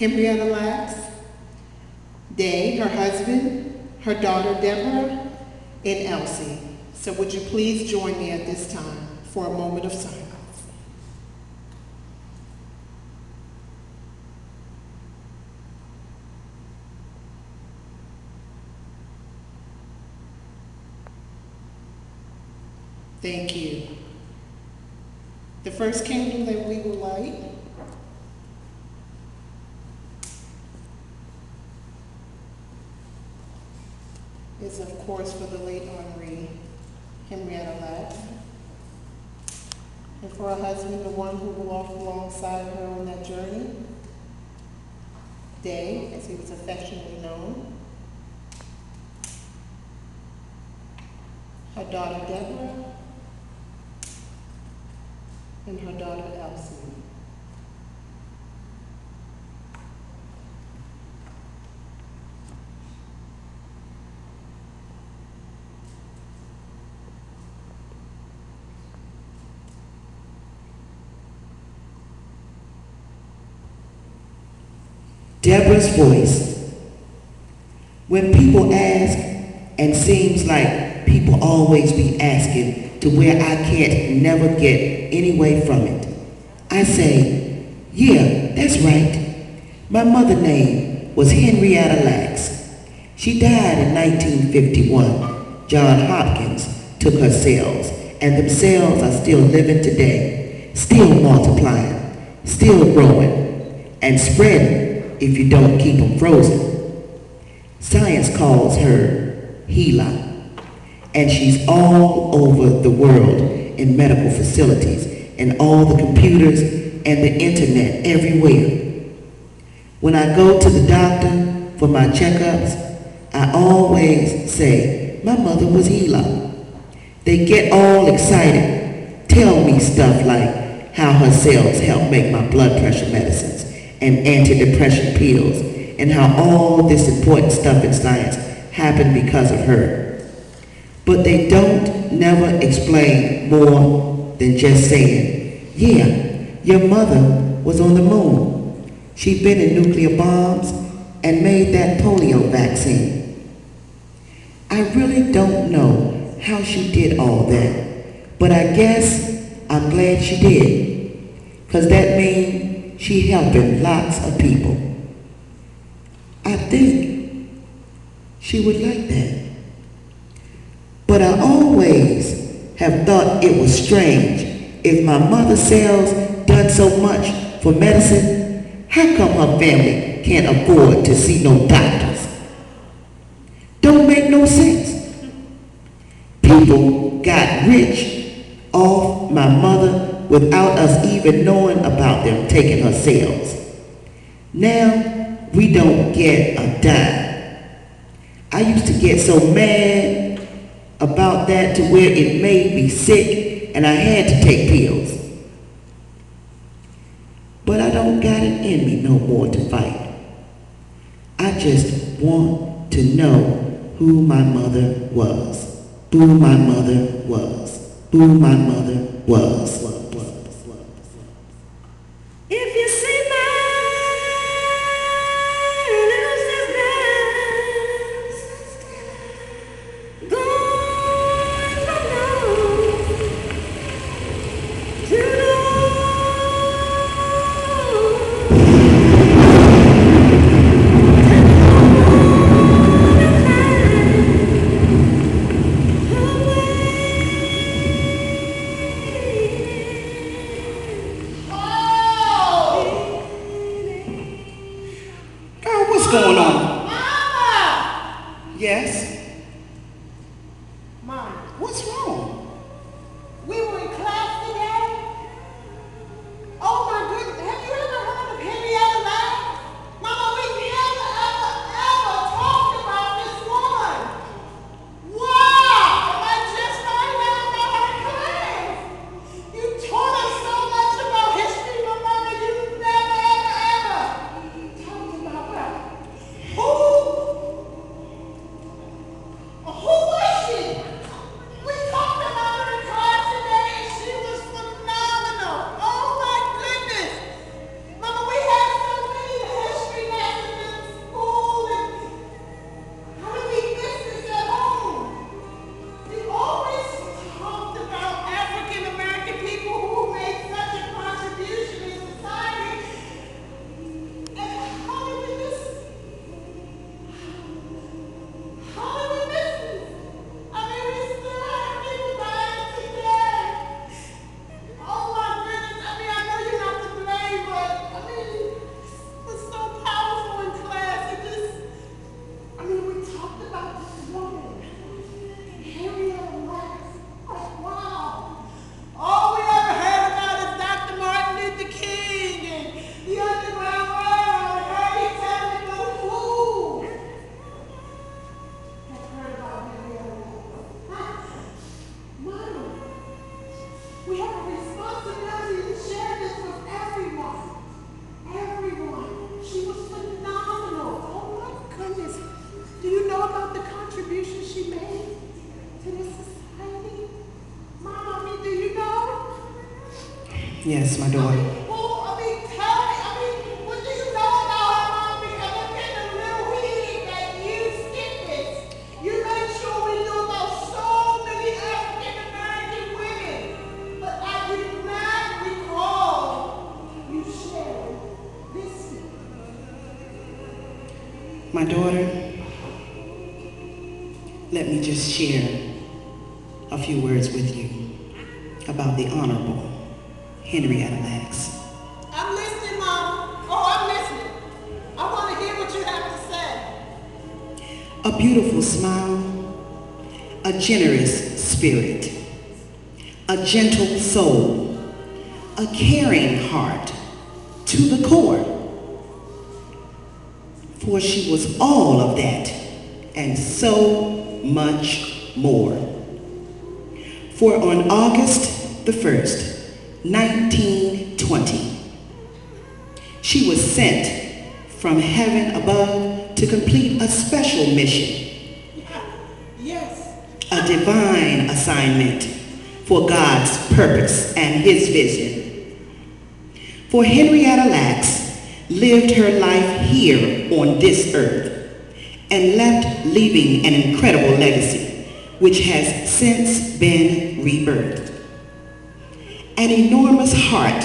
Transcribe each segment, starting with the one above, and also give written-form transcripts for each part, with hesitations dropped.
Henrietta Lacks, Day, her husband, her daughter Deborah, and Elsie. So would you please join me at this time for a moment of silence? Thank you. The first candle that we will light is, of course, for the late honoree Henrietta Lacks, and for her husband, the one who walked alongside her on that journey, Day, as he was affectionately known, her daughter Deborah, and her daughter Elsie. Deborah's voice. When people ask, and seems like people always be asking to where I can't never get any way from it, I say, yeah, that's right. My mother's name was Henrietta Lacks. She died in 1951. John Hopkins took her cells, and them cells are still living today, still multiplying, still growing, and spreading if you don't keep them frozen. Science calls her Hela, and she's all over the world in medical facilities and all the computers and the internet everywhere. When I go to the doctor for my checkups, I always say, my mother was Hela. They get all excited, tell me stuff like how her cells help make my blood pressure medicines and antidepressant pills, and how all this important stuff in science happened because of her. But they don't never explain more than just saying, yeah, your mother was on the moon. She'd been in nuclear bombs and made that polio vaccine. I really don't know how she did all that, but I guess I'm glad she did, because that means she helping lots of people. I think she would like that. But I always have thought it was strange, if my mother's cells done so much for medicine, how come her family can't afford to see no doctors? Don't make no sense. People got rich off my mother without us even knowing about them taking her cells. Now, we don't get a dime. I used to get so mad about that to where it made me sick and I had to take pills. But I don't got it in me no more to fight. I just want to know who my mother was. Who my mother was. Who my mother was. If you see my little sisters going from north to What's going on? Mama! Yes? Mama, What's wrong? we were in class today. Oh my goodness, have you ever heard of Henrietta Lacks? Mama, we never, ever talked about this woman. Wow! Am I just finding out about her class? You taught us so much about history, but Mama, you never, ever talked about her. she made to this society? Mama, I mean, do you know? Yes, my daughter. Tell me, what do you know about her, Mom? Because I'm getting a little heated that you skipped this. You made sure we knew about so many African American women, but I did not recall you sharing this secret. My daughter, let me just share a few words with you about the Honorable Henrietta Lacks. I'm listening, Mom. Oh, I'm listening. I want to hear what you have to say. A beautiful smile, a generous spirit, a gentle soul, a caring heart to the core. For she was all of that and so much more. For on August the 1st, 1920, she was sent from heaven above to complete a special mission, Yes. a divine assignment for God's purpose and his vision. For Henrietta Lacks lived her life here on this earth and left leaving an incredible legacy which has since been rebirthed. An enormous heart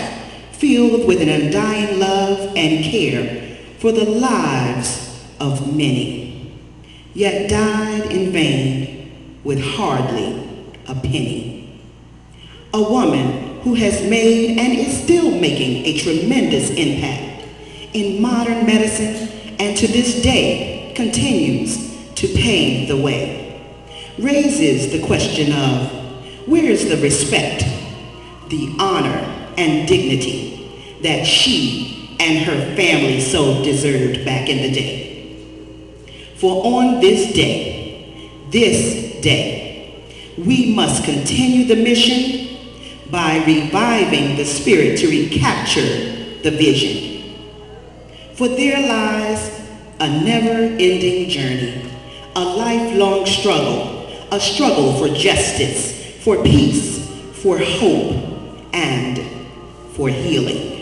filled with an undying love and care for the lives of many, yet died in vain with hardly a penny. A woman who has made and is still making a tremendous impact in modern medicine and to this day continues to pave the way, raises the question of where is the respect, the honor and dignity that she and her family so deserved back in the day. For on this day, we must continue the mission by reviving the spirit to recapture the vision. For there lies a never-ending journey, a lifelong struggle, a struggle for justice, for peace, for hope, and for healing.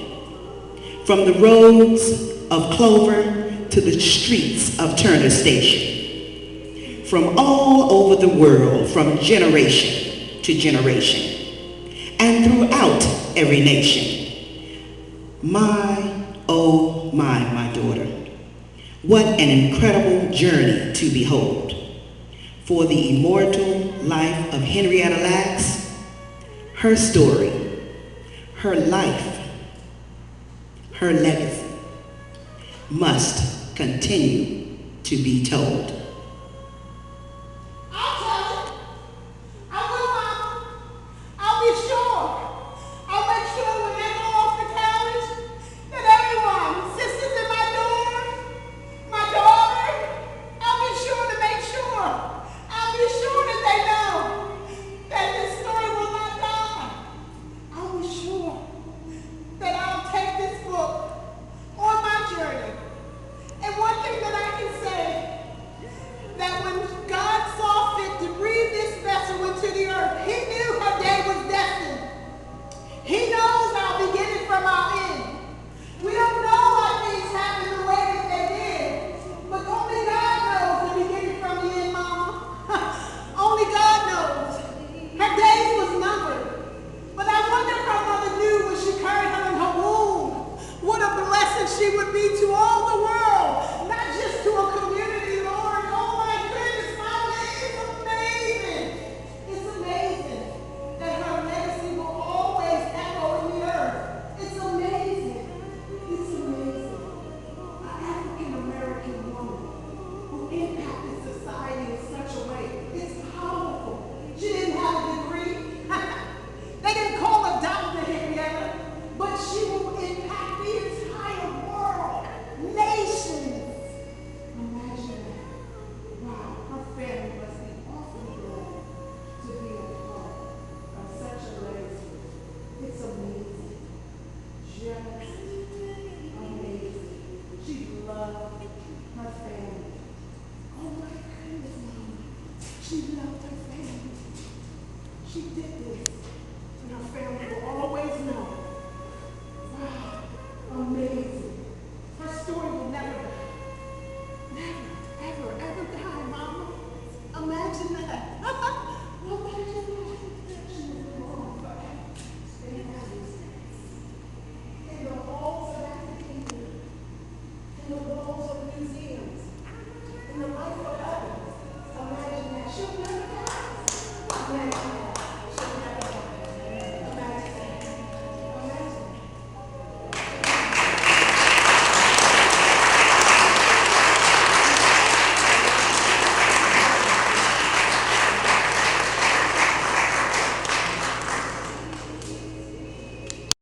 From the roads of Clover to the streets of Turner Station, from all over the world, from generation to generation, and throughout every nation. Oh my daughter, what an incredible journey to behold. For the immortal life of Henrietta Lacks, her story, her life, her legacy must continue to be told.